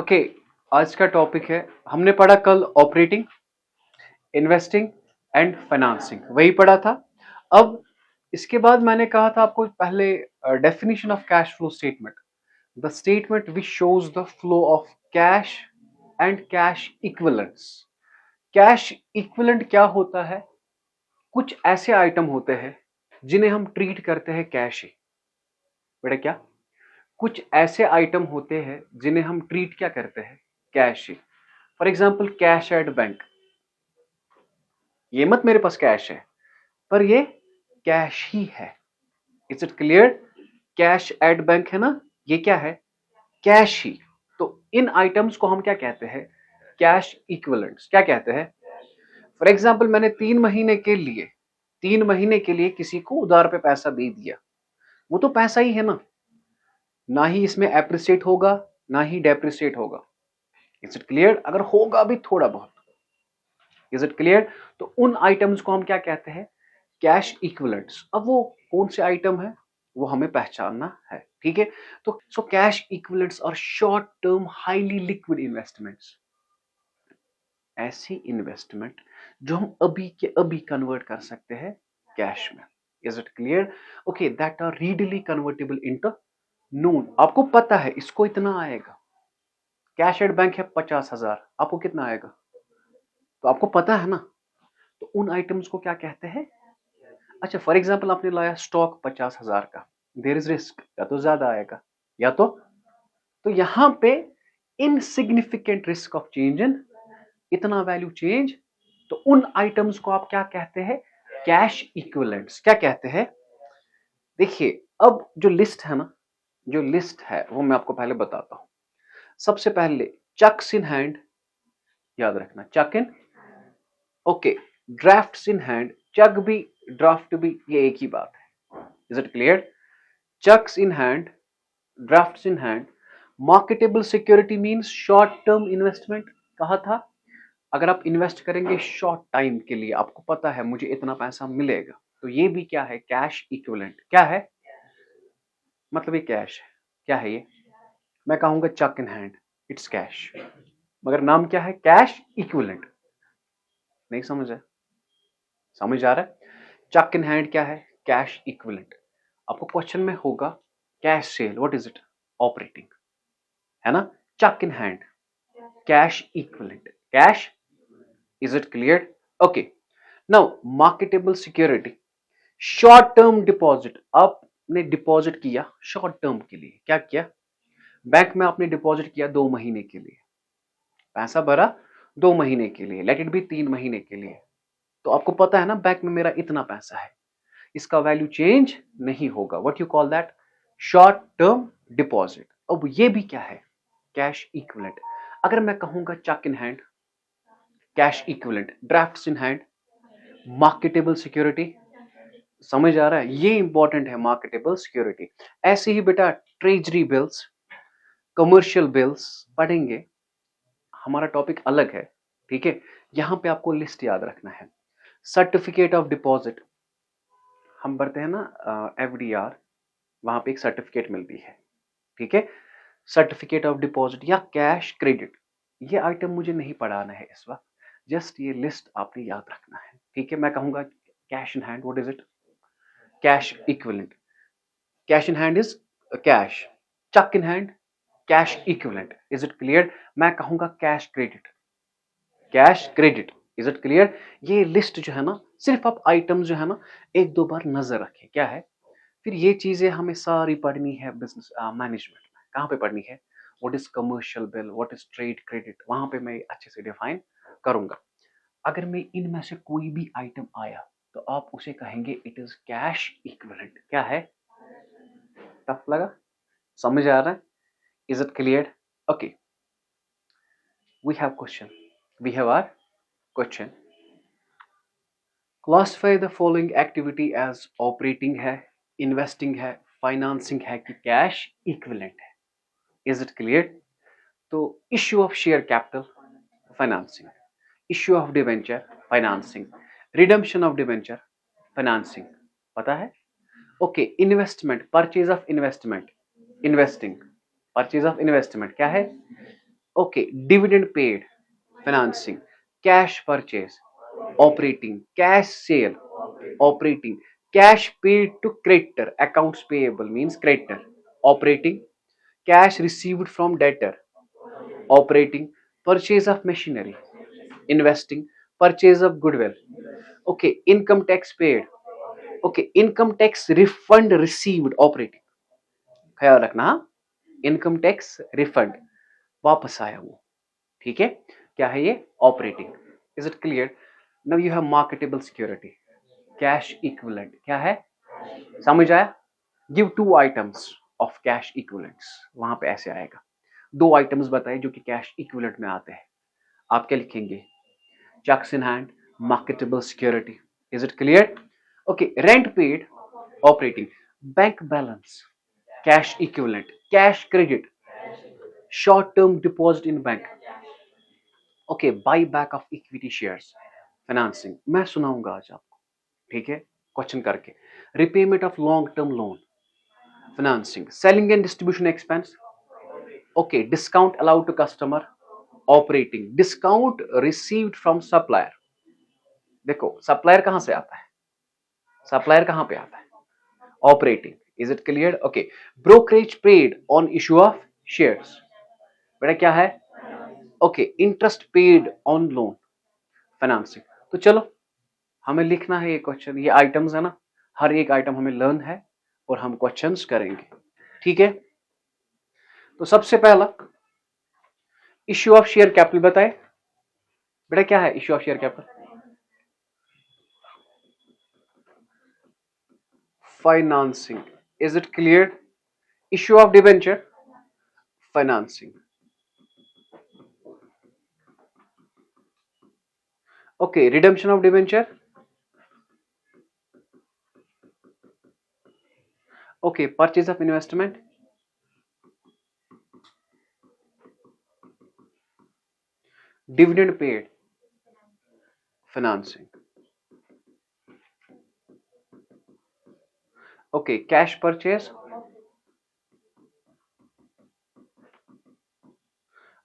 Okay आज का topic है, हमने पढ़ा कल ऑपरेटिंग, इन्वेस्टिंग एंड फाइनेंसिंग, वही पढ़ा था। अब इसके बाद मैंने कहा था आपको पहले definition of cash flow statement, the statement which shows the flow of cash and cash equivalents. Cash equivalent क्या होता है? कुछ ऐसे आइटम होते हैं जिन्हें हम ट्रीट करते हैं कैश ही। बेटा क्या? कुछ ऐसे आइटम होते हैं जिन्हें हम ट्रीट क्या करते हैं? Cash he. For example cash at bank, ये मत मेरे पास कैश है, पर ये कैश ही है। Is it clear? Cash at bank है ना, ये क्या है? कैश ही। तो इन आइटम्स को हम क्या कहते हैं? Cash equivalents. क्या कहते हैं? फॉर एग्जाम्पल मैंने 3 महीने के लिए किसी को उधार पे पैसा दे दिया, वो तो पैसा ही है ना ही इसमें एप्रिसिएट होगा ना ही डेप्रिसिएट होगा। Is it clear? अगर होगा भी थोड़ा बहुत। Is it clear? तो उन आइटम्स को हम क्या कहते हैं? Cash equivalents. अब वो कौन से आइटम है वो हमें पहचानना है, ठीक है? तो कैश इक्विवेलेंट्स और short term highly liquid investments, ऐसी इन्वेस्टमेंट जो हम अभी के अभी कन्वर्ट कर सकते हैं कैश में। Is it clear? Okay, that are readily convertible into known. आपको पता है इसको इतना आएगा। कैश एट बैंक है 50,000, आपको कितना आएगा? तो आपको पता है ना। तो उन आइटम्स को क्या कहते हैं? अच्छा, फॉर एग्जाम्पल आपने लाया स्टॉक 50,000 का, देर इज रिस्क, या तो ज्यादा आएगा या तो यहां पे insignificant risk of change in, इतना वैल्यू चेंज। तो उन आइटम्स को आप क्या कहते हैं? Cash equivalents. क्या कहते हैं? देखिए, अब जो लिस्ट है ना, जो लिस्ट है वो मैं आपको पहले बताता हूं। सबसे पहले चक्स इन हैंड, याद रखना, cheque in. Okay, drafts in hand. Cheque भी ड्राफ्ट भी ये एक ही बात है। Is it clear? Cheques in hand, drafts in hand. Marketable security means short term investment. कहा था अगर आप इन्वेस्ट करेंगे शॉर्ट टाइम के लिए, आपको पता है मुझे इतना पैसा मिलेगा, तो ये भी क्या है? Cash equivalent. क्या है? मतलब ये कैश है। क्या है ये? मैं कहूंगा cheque in hand, it's cash, मगर नाम क्या है? Cash equivalent. नहीं समझ है? समझ आ रहा है? चक इन हैंड क्या है? Cash equivalent. आपको क्वेश्चन में होगा cash sale, what is it? Operating, है ना? Cheque in hand, cash equivalent, cash. Is it clear? Okay, now marketable security, short term deposit. आपने डिपॉजिट किया शॉर्ट टर्म के लिए, क्या किया? बैंक में आपने डिपॉजिट किया 2 महीने के लिए, पैसा भरा 2 महीने के लिए, लेट इट बी 3 महीने के लिए। तो आपको पता है ना बैंक में मेरा इतना पैसा है, इसका वैल्यू चेंज नहीं होगा। What you call that? Short term deposit. अब ये भी क्या है? Cash equivalent. अगर मैं कहूंगा cheque in hand, cash equivalent, drafts in hand, marketable security. समझ आ रहा है? ये इंपॉर्टेंट है, मार्केटेबल सिक्योरिटी। ऐसे ही बेटा ट्रेजरी बिल्स, कमर्शियल बिल्स पढ़ेंगे, हमारा टॉपिक अलग है, ठीक है? यहां पे आपको लिस्ट याद रखना है। सर्टिफिकेट ऑफ डिपॉजिट, हम भरते हैं ना एफडीआर, वहां पे एक सर्टिफिकेट मिलती है, ठीक है? सर्टिफिकेट ऑफ डिपॉजिट या कैश क्रेडिट, ये आइटम मुझे नहीं पढ़ाना है इस वक्त, जस्ट ये लिस्ट आपने याद रखना है, ठीक है? मैं कहूंगा cash in hand, what is it? Cash equivalent. Cash in hand is cash, cheque in hand cash equivalent. Is it clear? मैं कहूंगा cash credit, cash credit. Is it clear? ये लिस्ट जो है ना, सिर्फ आप आइटम जो है ना एक दो बार नजर रखें। क्या है? फिर ये चीजें हमें सारी पढ़नी है बिजनेस मैनेजमेंट में। कहाँ पे पढ़नी है? What is commercial bill, what is trade credit, वहां पे मैं अच्छे से डिफाइन करूंगा। अगर मैं इनमें से कोई भी आइटम आया तो आप उसे कहेंगे इट इज कैश इक्विवेलेंट। क्या है? टफ लगा? समझ आ रहा है? Is it clear? Okay, we have question, we have our question. Classify the following activity as operating है, इन्वेस्टिंग है, फाइनेंसिंग है कि कैश इक्विवेलेंट है। Is it clear? तो issue of share capital, financing. Issue of debenture, financing. Redemption of debenture, financing. पता है? Okay, investment, purchase of investment, investing. Purchase of investment क्या है? Okay, dividend paid, financing, cash purchase, operating, cash sale, operating, cash paid to creditor, accounts payable means creditor, operating, cash received from debtor, operating, purchase of machinery, investing, purchase of goodwill, okay, income tax paid, okay, income tax refund received, operating, ख्याल रखना, income tax refund वापस आया वो, ठीक है, क्या है ये, operating. Is it clear? Now you have marketable security, cash equivalent, क्या है, समझ आया? Give two items of cash equivalents, वहां पे ऐसे आएगा, दो आइटम्स बताए जो कि कैश इक्विवेलेंट में आते हैं, आप क्या लिखेंगे, cheques in hand, marketable security. Is it clear? Okay, rent paid, operating, bank balance, cash equivalent, cash credit, short term deposit in bank, okay, buy back of equity shares, financing, मैं सुनाऊंगा आज आपको, ठीक है, क्वेश्चन करके, repayment of long term loan, financing, selling and distribution expense, okay, discount allowed to customer, operating, discount received from supplier, देखो supplier कहां से आता है, सप्लायर कहां पे आता है, operating. Is it clear? Okay, brokerage paid on issue of shares, बेटा क्या है, okay, interest paid on loan, financing. तो चलो हमें लिखना है ये क्वेश्चन, ये आइटम्स है ना, हर एक आइटम हमें लर्न है और हम क्वेश्चंस करेंगे, ठीक है। तो सबसे पहला इश्यू ऑफ शेयर कैपिटल बताए, बेटा क्या है issue of share capital, financing. Is it clear? Issue of debenture, financing, okay, redemption of debenture, okay, purchase of investment, dividend paid, financing, okay, cash purchase,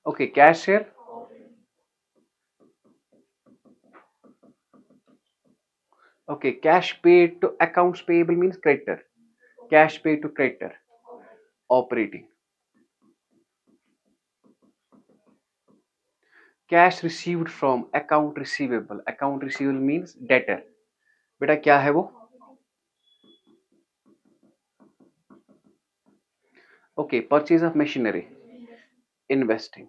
okay, cash share, okay, cash paid to accounts payable means creditor, cash paid to creditor, operating, cash received from account receivable, account receivable means debtor, बेटा क्या है वो, okay, purchase of machinery, investing,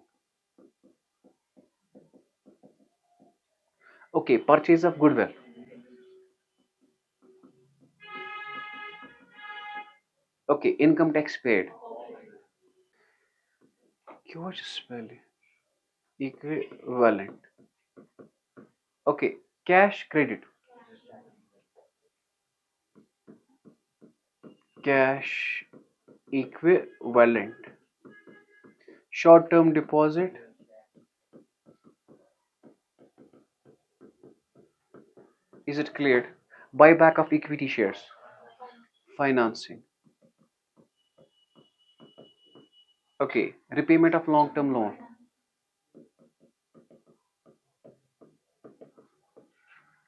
okay, purchase of goodwill, okay, income tax paid, क्यों spelling, equivalent, okay, cash credit, cash equivalent, short term deposit, is it cleared, buyback of equity shares, financing, okay, repayment of long term loan,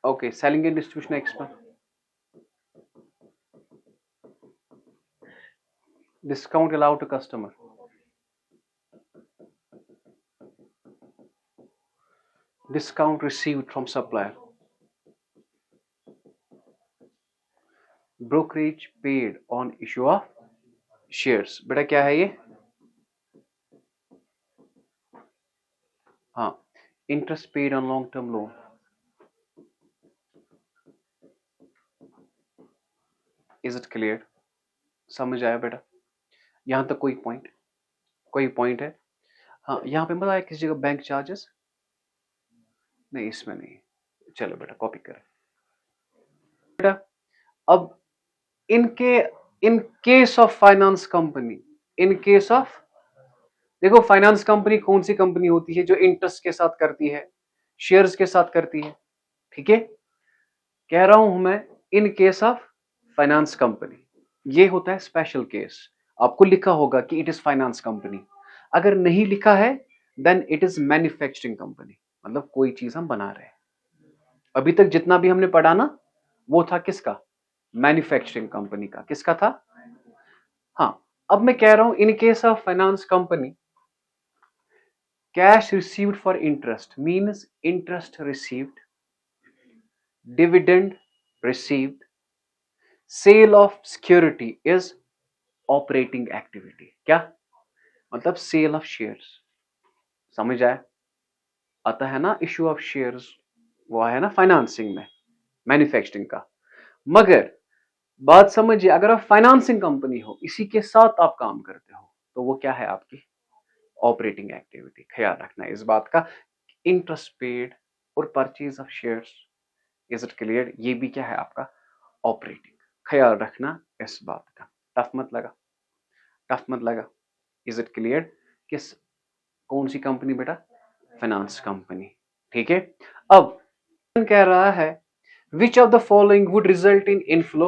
okay, selling and distribution expense, discount allowed to customer, discount received from supplier, brokerage paid on issue of shares, बेटा क्या है ये, हाँ, interest paid on long term loan, is it clear? समझ आया बेटा, यहां तक कोई पॉइंट है, हाँ, यहाँ पे मतलब किसी जगह बैंक चार्जेस नहीं, इसमें नहीं, चलो बेटा कॉपी करें बेटा। अब इनके इन case of finance company, in case of, देखो फाइनेंस कंपनी कौन सी कंपनी होती है जो इंटरेस्ट के साथ करती है, शेयर्स के साथ करती है, ठीक है, कह रहा हूं मैं इन केस ऑफ फाइनेंस कंपनी, ये होता है स्पेशल केस, आपको लिखा होगा कि इट इज फाइनेंस कंपनी, अगर नहीं लिखा है then it is manufacturing company, मतलब कोई चीज हम बना रहे हैं। अभी तक जितना भी हमने पढ़ा ना वो था किसका, मैन्युफैक्चरिंग कंपनी का। किसका था? हाँ, अब मैं कह रहा हूं in case of finance company, cash received for interest means interest received, dividend received, sale of security is operating activity. क्या मतलब? Sale of shares. समझ आया? आता है ना इश्यू ऑफ शेयर्स, वो है ना फाइनेंसिंग में, मैन्युफैक्चरिंग का। मगर बात समझिए, अगर आप फाइनेंसिंग कंपनी हो, इसी के साथ आप काम करते हो, तो वो क्या है? आपकी ऑपरेटिंग एक्टिविटी। ख्याल रखना इस बात का। इंटरेस्ट पेड और purchase of shares, is it clear? ये भी क्या है आपका? ऑपरेटिंग। ख्याल रखना इस बात का। टफ मत लगा, टफ मत लगा। Is it clear? किस कौन सी कंपनी बेटा? Finance company. ठीक है। अब कह रहा है which of the following would result in inflow,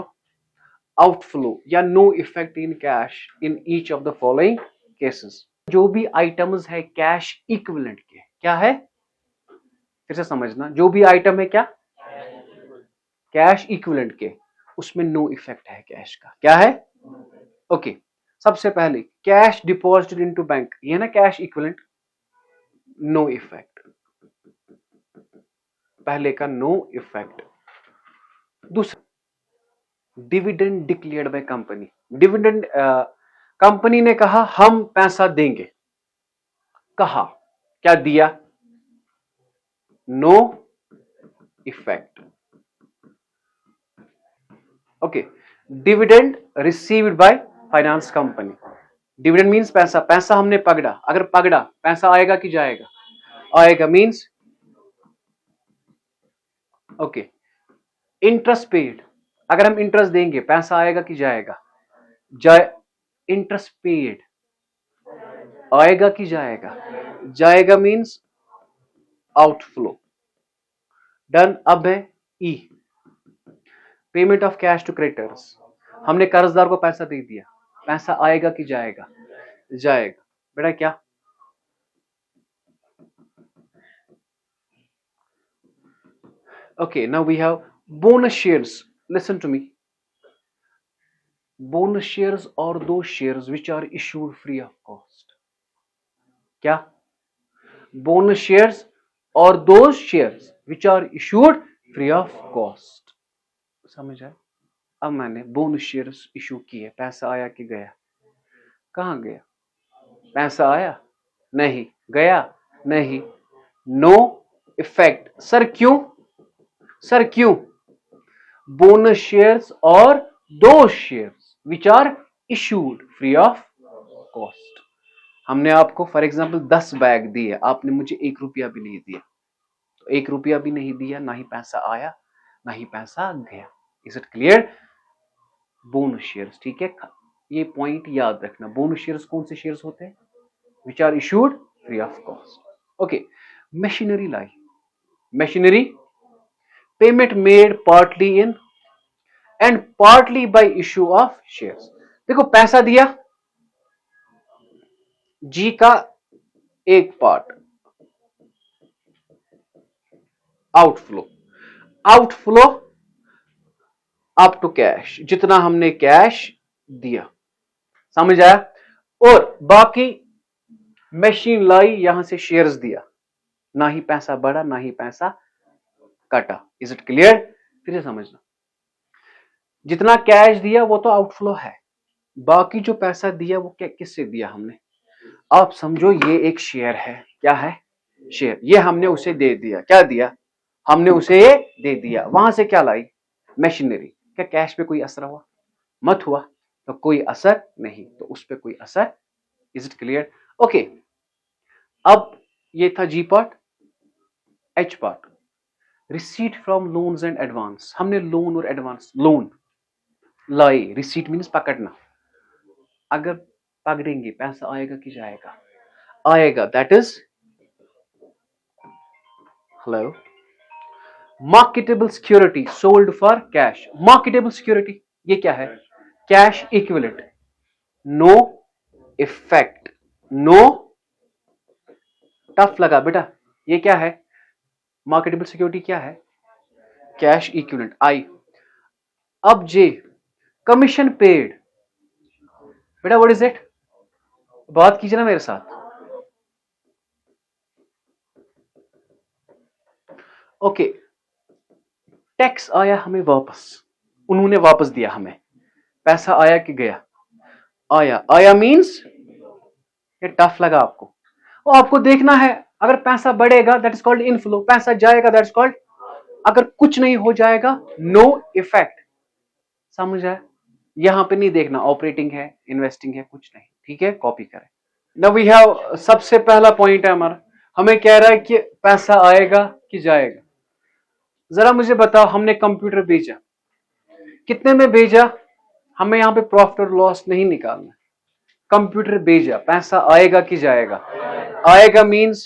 outflow या no effect in cash in each of the following cases. जो भी आइटम्स है कैश इक्विवेलेंट के, क्या है? फिर से समझना, जो भी आइटम है क्या? कैश इक्विवेलेंट के, उसमें नो इफेक्ट है कैश का। क्या है? ओके। सबसे पहले कैश डिपॉजिटेड इनटू बैंक, ये ना कैश इक्विवेलेंट, नो इफेक्ट। पहले का नो इफेक्ट। दूसरा, dividend declared by company, dividend company ने कहा हम पैसा देंगे, कहा, क्या दिया? No effect. Okay. Dividend received by finance company, dividend means पैसा, पैसा हमने पकड़ा, अगर पकड़ा पैसा आएगा कि जाएगा? आएगा, मींस ओके। इंटरेस्ट पेड, अगर हम इंटरेस्ट देंगे पैसा आएगा कि जाएगा? जाए। इंटरेस्ट पेड आएगा कि जाएगा? जाएगा, मींस आउटफ्लो। डन। अब है E, payment of cash to creditors, हमने कर्जदार को पैसा दे दिया, पैसा आएगा कि जाएगा? जाएगा। बेटा क्या? Okay, now we have bonus shares. Listen to me. Bonus shares are those shares which are issued free of cost. क्या? Bonus shares are those shares which are issued free of cost. समझ आया? अब मैंने bonus shares issue किए, पैसा आया कि गया? कहाँ गया? पैसा आया नहीं, गया नहीं, नो इफेक्ट। सर क्यों? सर क्यों? बोनस शेयर्स और दो shares which are issued free of cost. हमने आपको फॉर एग्जांपल 10 बैग दिए, आपने मुझे 1 रुपया भी नहीं दिया, तो 1 रुपया भी नहीं दिया, ना ही पैसा आया ना ही पैसा गया। Is it clear? Bonus shares, ठीक है, ये पॉइंट याद रखना। बोनस शेयर्स कौन से शेयर्स होते हैं? Which are issued free of cost. Okay. Machinery लाई, machinery payment made partly in and partly by issue of shares. देखो पैसा दिया, जी का एक part outflow, outflow up to cash, जितना हमने कैश दिया। समझ आया? और बाकी मशीन लाई, यहां से शेयर्स दिया, ना ही पैसा बढ़ा ना ही पैसा कटा। Is it clear? फिर से समझना, जितना कैश दिया वो तो आउटफ्लो है, बाकी जो पैसा दिया वो किससे दिया हमने? आप समझो ये एक शेयर है, क्या है? शेयर। ये हमने उसे दे दिया, क्या दिया? हमने उसे ये दे दिया। वहां से क्या लाई? मशीनरी। क्या कैश पे कोई असर हुआ? मत हुआ, तो कोई असर नहीं, तो उस पर कोई असर। Is it clear? ओके। अब ये था G part. H part, receipt from loans and advance, हमने लोन और एडवांस, लोन लाई, रिसीट मीन्स पकड़ना, अगर पकड़ेंगे पैसा आएगा कि जाएगा? आएगा, that is hello. Marketable security sold for cash, marketable security ये क्या है? Cash equivalent, no effect, no tough लगा बेटा, ये क्या है? मार्केटेबल सिक्योरिटी क्या है? कैश इक्विवेलेंट आई। अब जे कमीशन पेड, बेटा व्हाट इज इट? बात कीजिए ना मेरे साथ। ओके, टैक्स आया हमें वापस, उन्होंने वापस दिया हमें, पैसा आया कि गया? आया। आया मींस ये टफ लगा आपको, और आपको देखना है अगर पैसा बढ़ेगा दैट इज कॉल्ड इनफ्लो, पैसा जाएगा दैट इज कॉल्ड, अगर कुछ नहीं हो जाएगा नो इफेक्ट। समझ आया? यहां पे नहीं देखना ऑपरेटिंग है इन्वेस्टिंग है कुछ नहीं, ठीक है? कॉपी करें। नाउ वी हैव, सबसे पहला पॉइंट है हमारा, हमें कह रहा है कि पैसा आएगा कि जाएगा। जरा मुझे बताओ, हमने कंप्यूटर भेजा, कितने में भेजा? हमें यहां पे प्रॉफिट और लॉस नहीं निकालना, कंप्यूटर भेजा, पैसा आएगा कि जाएगा? आएगा means,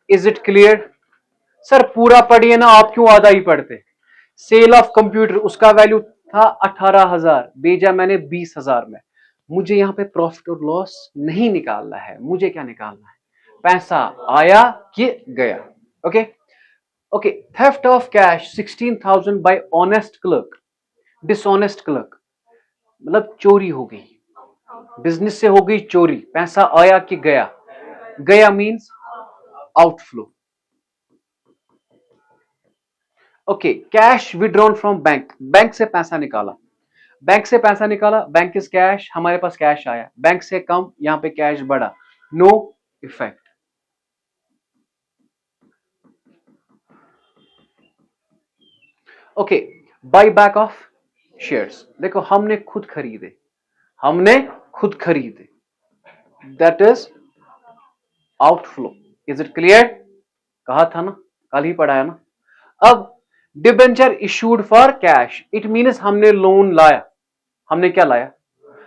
is it clear? Sir पूरा पढ़िए ना, आप क्यों आधा ही पढ़ते? सेल ऑफ कंप्यूटर, उसका वैल्यू था 18,000, भेजा मैंने 20,000 में, मुझे यहां पे प्रॉफिट और लॉस नहीं निकालना है, मुझे क्या निकालना है? पैसा आया कि गया। Okay okay. Theft of cash 16,000 bye honest clerk, dishonest clerk, मतलब चोरी हो गई, बिजनेस से हो गई चोरी, पैसा आया कि गया? गया means outflow. Okay, cash withdrawn from bank, bank से पैसा निकाला, बैंक से पैसा निकाला, बैंक इज कैश, हमारे पास कैश आया, बैंक से कम, यहां पे कैश बढ़ा, no effect. Okay, buy back of shares, देखो हमने खुद खरीदे, हमने खुद खरीदे, that is outflow. Is it clear? कहा था ना, कल ही पढ़ाया ना। अब debenture issued for cash, it means हमने लोन लाया, हमने क्या लाया?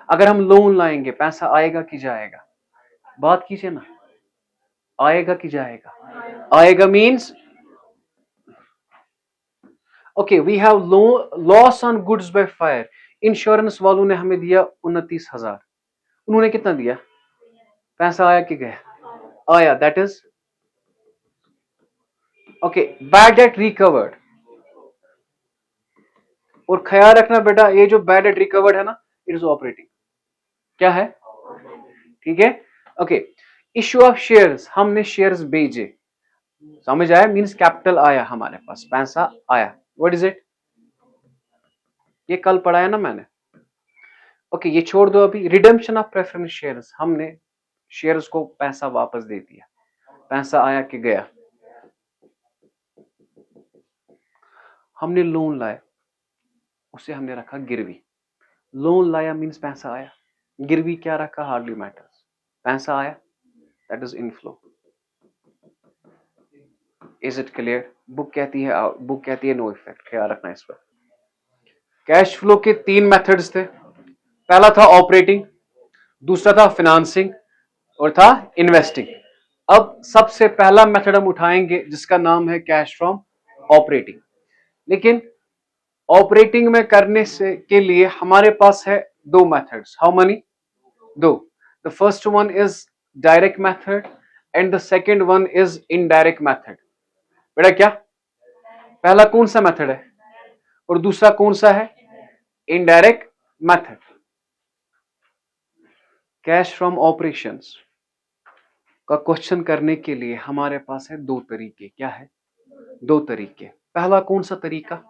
अगर हम लोन लाएंगे पैसा आएगा कि जाएगा? बात कीजिए ना, आएगा कि जाएगा? आएगा means, okay we have loss on goods by fire, insurance वालों ने हमें दिया 29,000, उन्होंने कितना दिया? पैसा आया कि गया? आया, that is okay. Bad debt recovered, और ख्याल रखना बेटा ये जो बैड डेट रिकवर्ड है ना, इट इज ऑपरेटिंग, क्या है? ठीक है। ओके, इश्यू ऑफ शेयर्स, हमने शेयर्स भेजे, समझ आया? मींस कैपिटल आया हमारे पास, पैसा आया, व्हाट इज इट? ये कल पढ़ाया ना मैंने। ओके ये छोड़ दो अभी। रिडेम्पशन ऑफ प्रेफरेंस शेयर्स, हमने शेयर्स को पैसा वापस दे दिया, पैसा आया कि गया? हमने लोन लाया, उसे हमने रखा गिरवी, लोन लाया मींस पैसा आया, गिरवी क्या रखा हार्डली मैटर्स, पैसा आया, that is inflow. Is it clear? Book कहती है नो इफेक्ट, ख्याल रखना इस पर। कैश फ्लो के 3 मेथड्स थे, पहला था ऑपरेटिंग, दूसरा था फिनांसिंग, और था इन्वेस्टिंग। अब सबसे पहला मेथड हम उठाएंगे जिसका नाम है कैश फ्रॉम ऑपरेटिंग। लेकिन ऑपरेटिंग में करने से के लिए हमारे पास है 2 methods. How many? 2। The first one is direct method and the second one is indirect method. बेटा क्या पहला कौन सा मेथड है और दूसरा कौन सा है? Indirect method. Cash from operations का क्वेश्चन करने के लिए हमारे पास है 2 तरीके। क्या है? 2 तरीके। पहला कौन सा तरीका?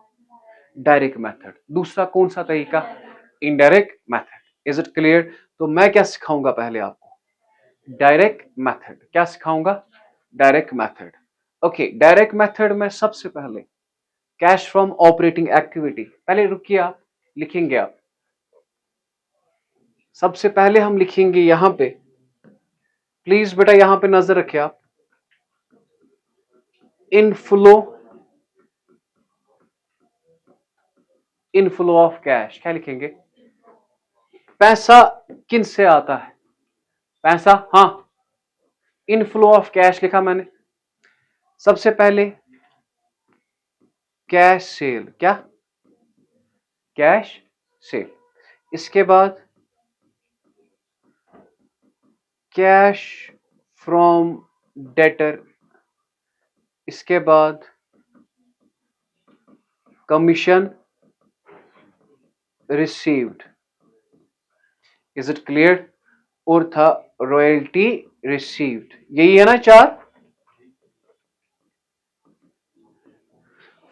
Direct method. दूसरा कौन सा तरीका? Indirect method. Is it clear? तो मैं क्या सिखाऊंगा पहले आपको? Direct method. क्या सिखाऊंगा? Direct method. Okay, direct method में सबसे पहले कैश फ्रॉम ऑपरेटिंग एक्टिविटी, पहले रुकिए आप, लिखेंगे आप। सबसे पहले हम लिखेंगे यहां पे, प्लीज बेटा यहां पे नजर रखिए आप, इनफ्लो, इनफ्लो ऑफ कैश। क्या लिखेंगे? पैसा किन से आता है? पैसा, हाँ, इनफ्लो ऑफ कैश लिखा मैंने। सबसे पहले कैश सेल, क्या? Cash cell. इसके बाद कैश फ्रॉम डेटर, इसके बाद commission received, is it clear, और था रॉयल्टी रिसीव्ड। यही है ना चार।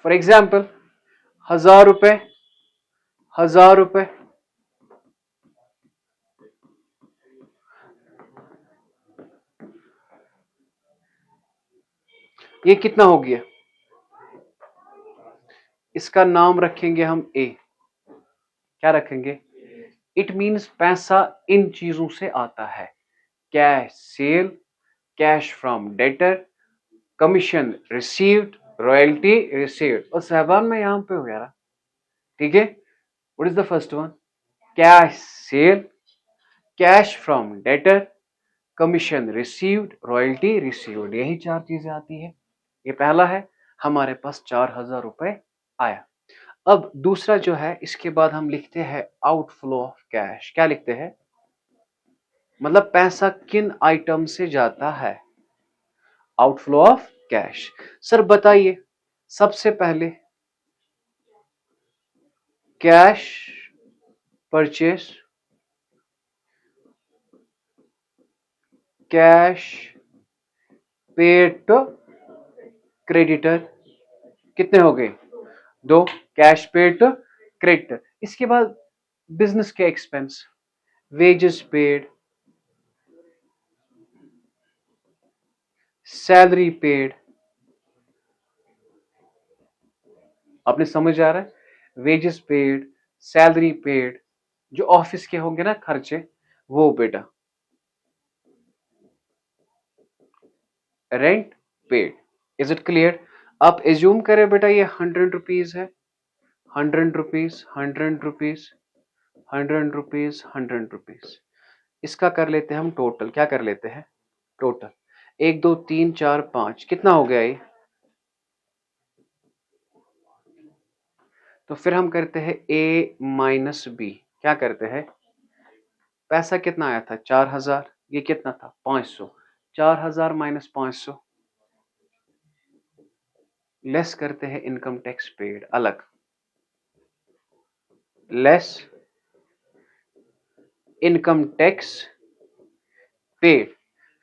फॉर एग्जाम्पल 1000 रुपए, 1000 रुपए, ये कितना हो गया, इसका नाम रखेंगे हम ए। क्या रखेंगे, इट मीन्स पैसा इन चीजों से आता है, cash sale, cash from debtor, commission received, royalty received. और साहबान में यहां पे हो गया, ठीक है। What is the first one, cash sale, cash from debtor, commission received, royalty received, यही चार चीजें आती है। ये पहला है, हमारे पास 4000 रुपए आया। अब दूसरा जो है, इसके बाद हम लिखते हैं आउटफ्लो ऑफ कैश। क्या लिखते हैं, मतलब पैसा किन आइटम से जाता है, आउटफ्लो ऑफ कैश। सर बताइए, सबसे पहले cash purchase, cash paid to creditor, कितने हो गए, दो, कैश पेड टू क्रेडिटर। इसके बाद बिजनेस के expense, wages paid, salary paid, आपने समझ आ रहा है, वेजेस पेड, सैलरी पेड, जो ऑफिस के होंगे ना खर्चे वो बेटा, rent paid, is it clear. आप एज्यूम करें बेटा ये 100 रुपीज है, 100 रुपीज, 100 रुपीज, 100 रुपीज, 100 रुपीज, इसका कर लेते हैं हम टोटल। क्या कर लेते हैं टोटल, 1 2 3 4 5, कितना हो गया ये। तो फिर हम करते हैं ए माइनस बी। क्या करते हैं, पैसा कितना आया था 4000, ये कितना था 500, 4000 माइनस 500, लेस करते हैं इनकम टैक्स पेड, अलग, less income tax paid.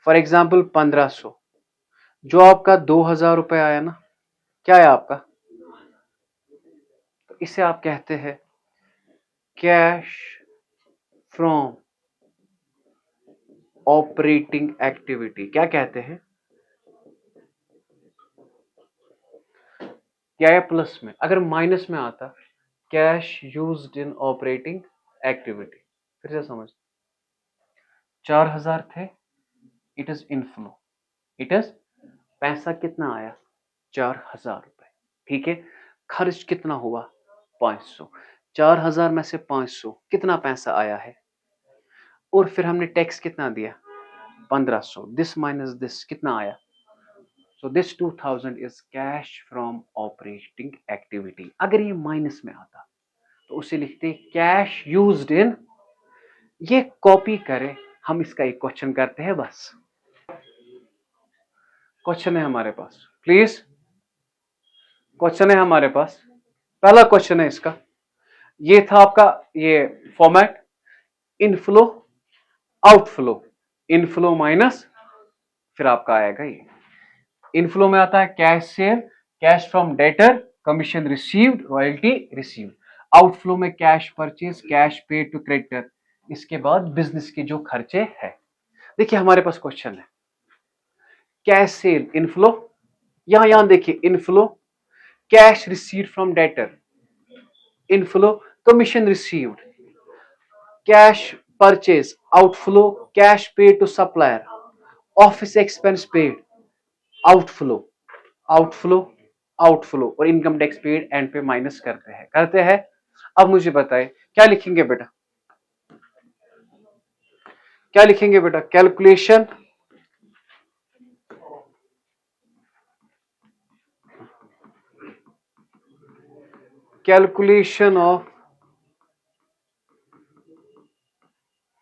For example 1500, जो आपका 2000 रुपए आया ना, क्या है आपका, तो इसे आप कहते हैं कैश फ्रॉम ऑपरेटिंग एक्टिविटी। क्या कहते हैं, क्या है प्लस में, अगर माइनस में आता cash used in operating activity. फिर से समझ, 4000 थे, it is inflow, it is पैसा कितना आया 4000 रुपए, ठीक है। खर्च कितना हुआ 500, 4000 में से 500 कितना पैसा आया है, और फिर हमने टैक्स कितना दिया 1500, दिस माइनस दिस कितना आया, so this 2000 is cash from operating activity. अगर ये माइनस में आता तो उसे लिखते कैश यूज्ड इन, ये कॉपी करें, हम इसका एक क्वेश्चन करते हैं बस। क्वेश्चन है हमारे पास, प्लीज, क्वेश्चन है हमारे पास, पहला क्वेश्चन है इसका, ये था आपका ये format, inflow outflow, inflow minus, फिर आपका आएगा ये, इनफ्लो में आता है cash sale, cash from debtor, commission received, royalty received. Outflow में cash purchase, cash paid to creditor, इसके बाद बिजनेस के जो खर्चे हैं। देखिए हमारे पास क्वेश्चन है, कैश सेल इनफ्लो, यहां देखिए inflow, cash received from debtor inflow, commission received, cash purchase outflow, cash paid to supplier, office expense paid outflow, outflow, outflow, और इनकम टैक्स पेड एंड पे माइनस करते हैं। अब मुझे बताए क्या लिखेंगे बेटा, क्या लिखेंगे बेटा, calculation calculation of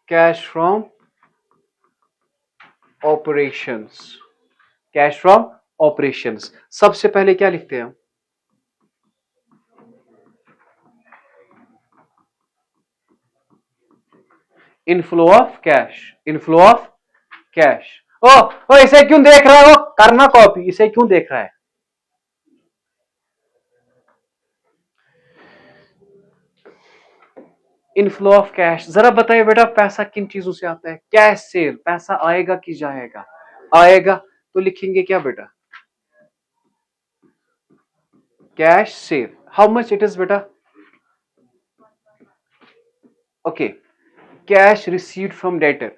cash from operations, cash from operations. सबसे पहले क्या लिखते हैं हम? Inflow of cash, inflow of cash. ओ इसे क्यों देख रहा है? वो करना कॉपी, इसे क्यों देख रहा है? इनफ्लो ऑफ कैश, जरा बताइए बेटा पैसा किन चीजों से आता है? कैश सेल, पैसा आएगा कि जाएगा? आएगा, तो लिखेंगे क्या बेटा? Cash sale. How much it is बेटा? Okay, cash received from debtor.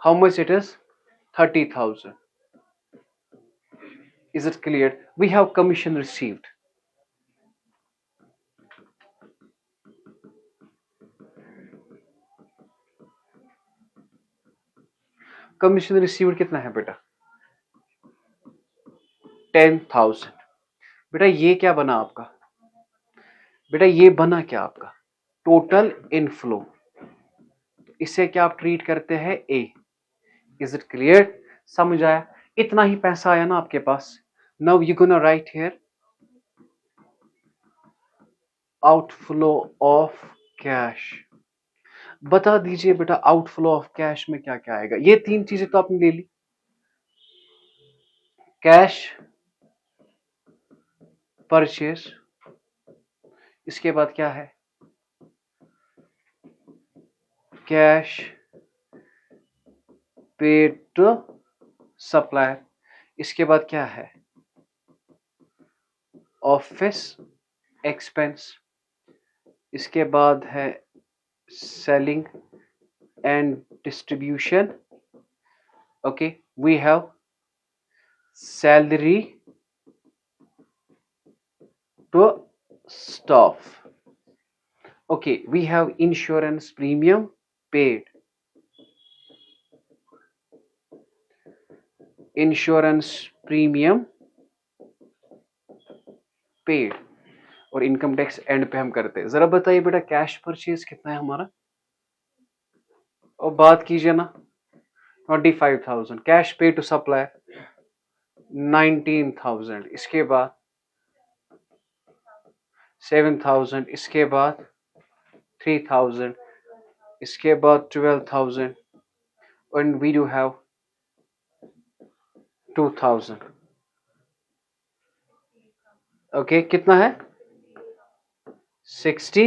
How much it is? 30,000. Is it clear? We have commission received. Commission received कितना है बेटा? 10,000। बेटा ये क्या बना आपका? बेटा ये बना क्या आपका? Total inflow. इसे क्या आप ट्रीट करते हैं? ए। Is it clear? समझ आया? इतना ही पैसा आया ना आपके पास। Now you gonna write here outflow of cash. बता दीजिए बेटा आउटफ्लो ऑफ कैश में क्या क्या आएगा? ये तीन चीजें तो आपने ले ली। कैश परचेज, इसके बाद क्या है? कैश पेड टू सप्लायर, इसके बाद क्या है? ऑफिस एक्सपेंस, इसके बाद है selling and distribution. Okay, we have salary to staff. Okay, we have insurance premium paid, insurance premium paid, और इनकम टैक्स एंड पे हम करते हैं। जरा बताइए बेटा कैश परचेज कितना है हमारा? और बात कीजिए ना, 25,000। कैश पे टू सप्लायर 19,000, इसके बाद 7,000, इसके बाद 3,000, इसके बाद 12,000, and we do have 2,000। Okay, कितना है? 60।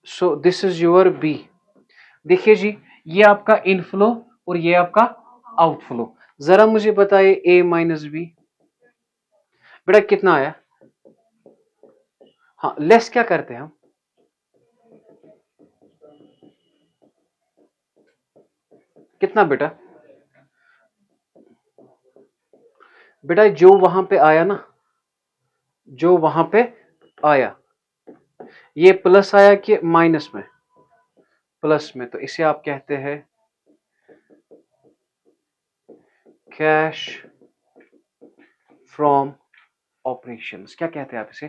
So this is your B. देखिए जी, ये आपका इनफ्लो और ये आपका आउटफ्लो। जरा मुझे बताइए ए माइनस बी, बेटा कितना आया? हाँ, लेस क्या करते हैं हम? कितना बेटा? बेटा जो वहां पे आया ना, जो वहां पे आया, ये प्लस आया कि माइनस में? प्लस में, तो इसे आप कहते हैं कैश फ्रॉम ऑपरेशंस। क्या कहते हैं आप इसे?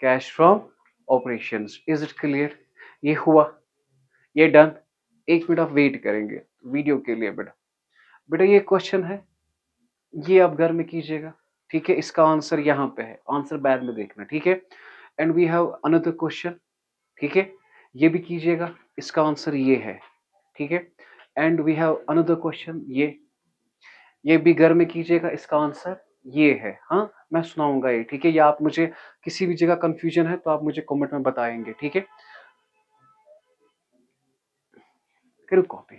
Cash from operations. Is it clear? ये हुआ, ये डन। एक मिनट आप वेट करेंगे वीडियो के लिए बेटा। बेटा ये क्वेश्चन है, ये आप घर में कीजिएगा, ठीक है? इसका आंसर यहाँ पे है, आंसर बाद में देखना, ठीक है? And we have another question, ठीक है? ये भी कीजिएगा, इसका आंसर ये है, ठीक है? And we have another question, ये भी घर में कीजिएगा, इसका आंसर ये है। हाँ, मैं सुनाऊंगा ये, ठीक है? या आप मुझे किसी भी जगह कंफ्यूजन है तो आप मुझे कमेंट में बताएंगे, ठीक है? करो कॉपी।